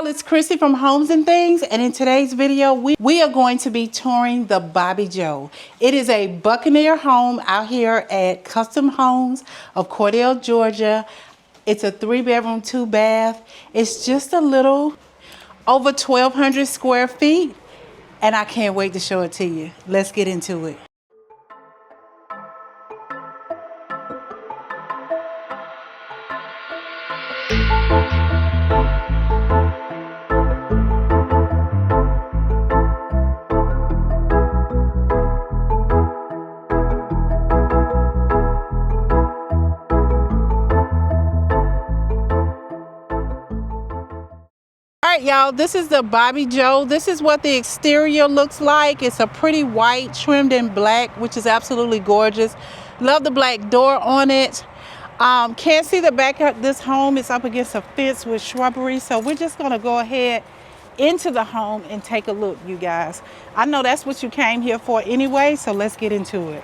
it's Christy from Homes and Things, and in today's video we are going to be touring the Bobby Joe. It is a Buccaneer home out here at Custom Homes of Cordelle, Georgia. It's a 3-bedroom, 2-bath. It's just a little over 1,200 square feet, and I can't wait to show it to you. Let's get into it. Alright y'all, this is the Bobby Joe. This is what the exterior looks like. It's a pretty white, trimmed in black, which is absolutely gorgeous. Love the black door on it. Can't see the back of this home. It's up against a fence with shrubbery. So we're just going to go ahead into the home and take a look, you guys. I know that's what you came here for anyway, so let's get into it.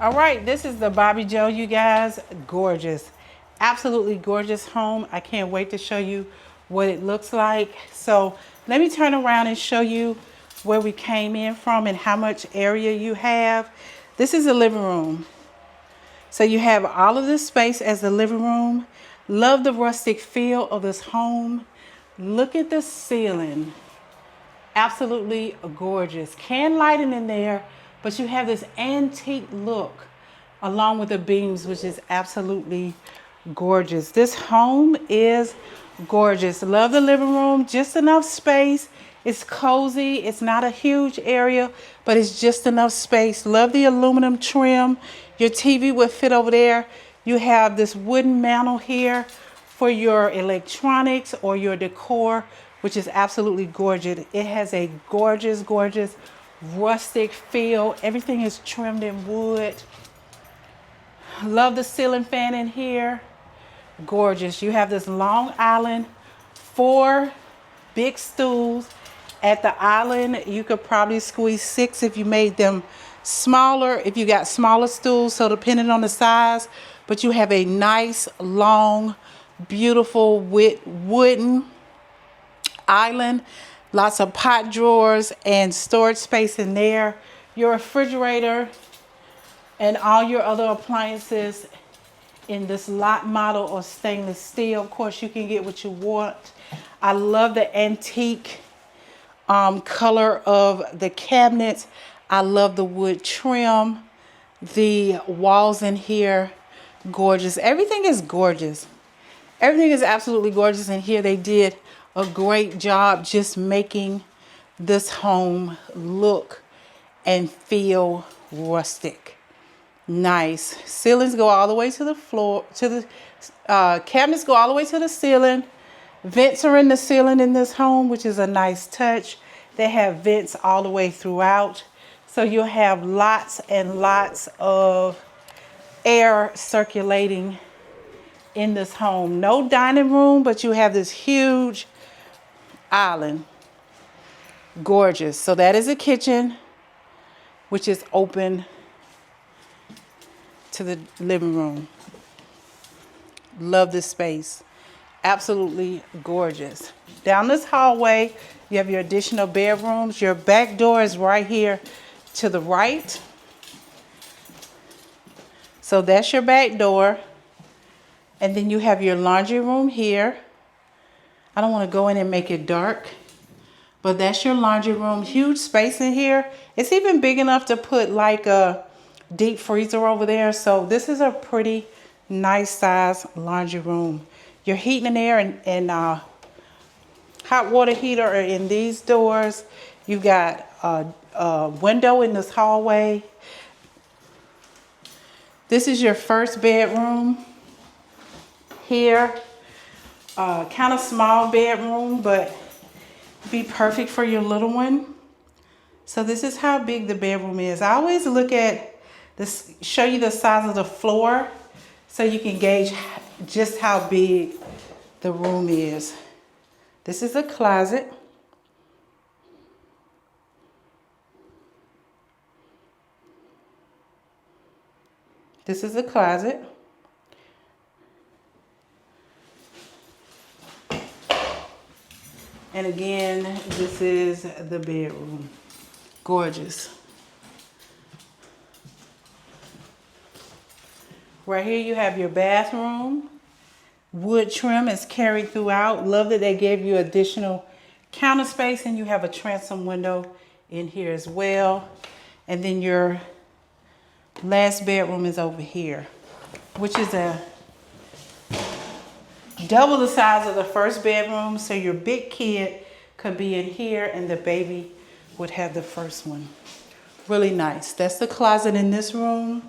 Alright, this is the Bobby Joe, you guys. Gorgeous. Absolutely gorgeous home. I can't wait to show you what it looks like. So let me turn around and show you where we came in from and how much area you have. This is the living room. So you have all of this space as the living room. Love the rustic feel of this home. Look at the ceiling. Absolutely gorgeous. Can lighting in there, but you have this antique look along with the beams, which is absolutely gorgeous. This home is gorgeous. Love the living room. Just enough space. It's cozy. It's not a huge area, but it's just enough space. Love the aluminum trim. Your TV would fit over there. You have this wooden mantle here for your electronics or your decor, which is absolutely gorgeous. It has a gorgeous, gorgeous rustic feel. Everything is trimmed in wood. Love the ceiling fan in here. Gorgeous. You have this long island, 4 big stools. At the island, you could probably squeeze 6 if you made them smaller, if you got smaller stools, so depending on the size. But you have a nice, long, beautiful wooden island. Lots of pot drawers and storage space in there. Your refrigerator and all your other appliances in this lot model or stainless steel. Of course, you can get what you want. I love the antique color of the cabinets. I love the wood trim. The walls in here, gorgeous. Everything is gorgeous. Everything is absolutely gorgeous in here. They did a great job just making this home look and feel rustic. Nice. Ceilings go all the way to the floor, to the cabinets go all the way to the ceiling. Vents are in the ceiling in this home, which is a nice touch. They have vents all the way throughout. So you'll have lots and lots of air circulating in this home. No dining room, but you have this huge island. Gorgeous. So that is a kitchen, which is open to the living room. Love this space. Absolutely gorgeous. Down this hallway, you have your additional bedrooms. Your back door is right here to the right. So that's your back door. And then you have your laundry room here. I don't want to go in and make it dark, but that's your laundry room. Huge space in here. It's even big enough to put like a deep freezer over there. So this is a pretty nice size laundry room. Your heating and air and hot water heater are in these doors. You got a window in this hallway. This is your first bedroom here. Kind of small bedroom, but be perfect for your little one. So this is how big the bedroom is. I always look at this, show you the size of the floor so you can gauge just how big the room is. This is a closet. This is a closet. And again, this is the bedroom. Gorgeous. Right here you have your bathroom. Wood trim is carried throughout. Love that they gave you additional counter space, and you have a transom window in here as well. And then your last bedroom is over here, which is a double the size of the first bedroom. So your big kid could be in here and the baby would have the first one. Really nice. That's the closet in this room.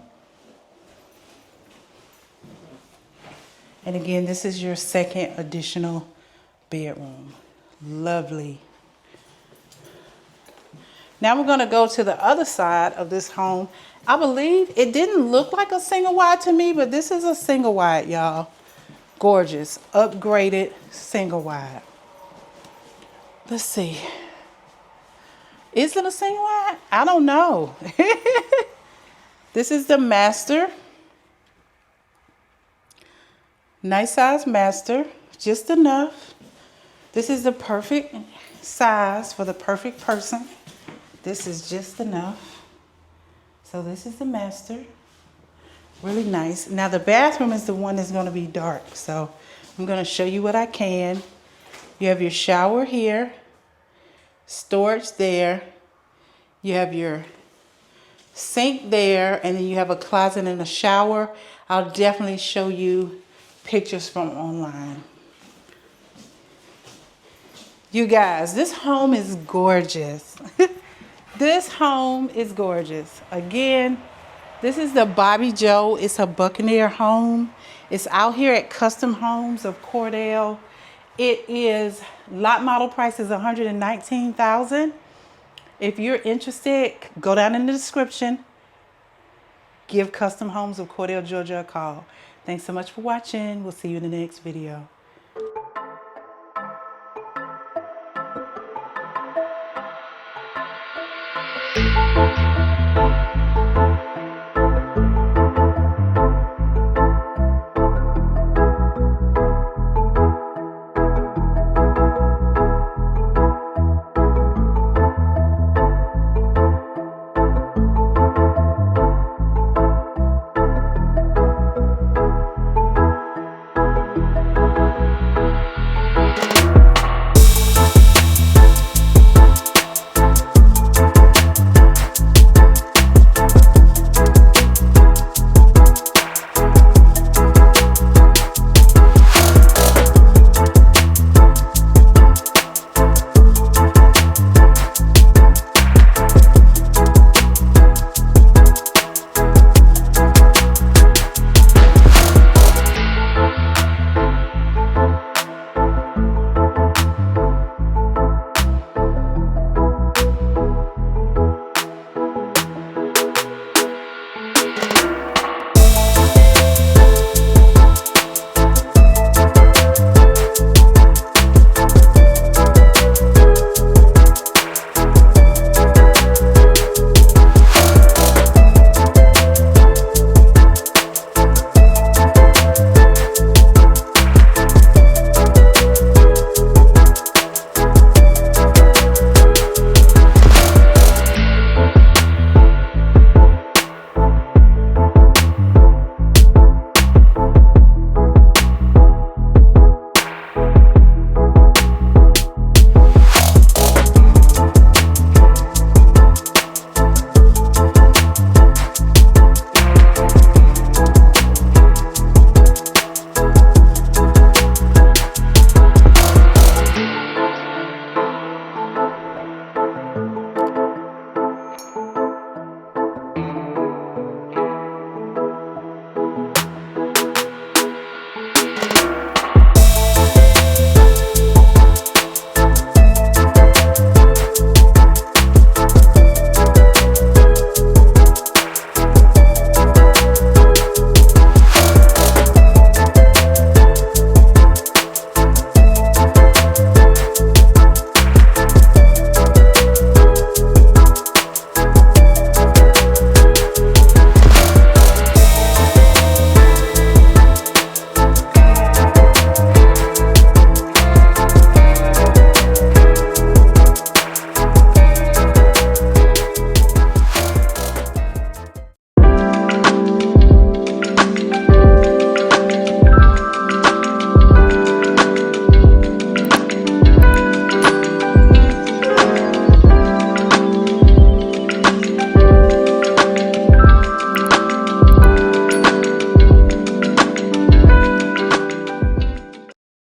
And again, this is your second additional bedroom. Lovely. Now we're going to go to the other side of this home. I believe it didn't look like a single wide to me, but this is a single wide, y'all. Gorgeous, upgraded single wide. Let's see. Is it a single wide? I don't know. This is the master. Nice size master, just enough. This is the perfect size for the perfect person. This is just enough. So this is the master. Really nice. Now the bathroom is the one that's going to be dark. So I'm going to show you what I can. You have your shower here. Storage there. You have your sink there. And then you have a closet and a shower. I'll definitely show you pictures from online. You guys, this home is gorgeous. This home is gorgeous. Again, this is the Bobby Joe. It's a Buccaneer home. It's out here at Custom Homes of Cordelle. It is, lot model price is $119,000. If you're interested, go down in the description. Give Custom Homes of Cordelle, Georgia a call. Thanks so much for watching. We'll see you in the next video.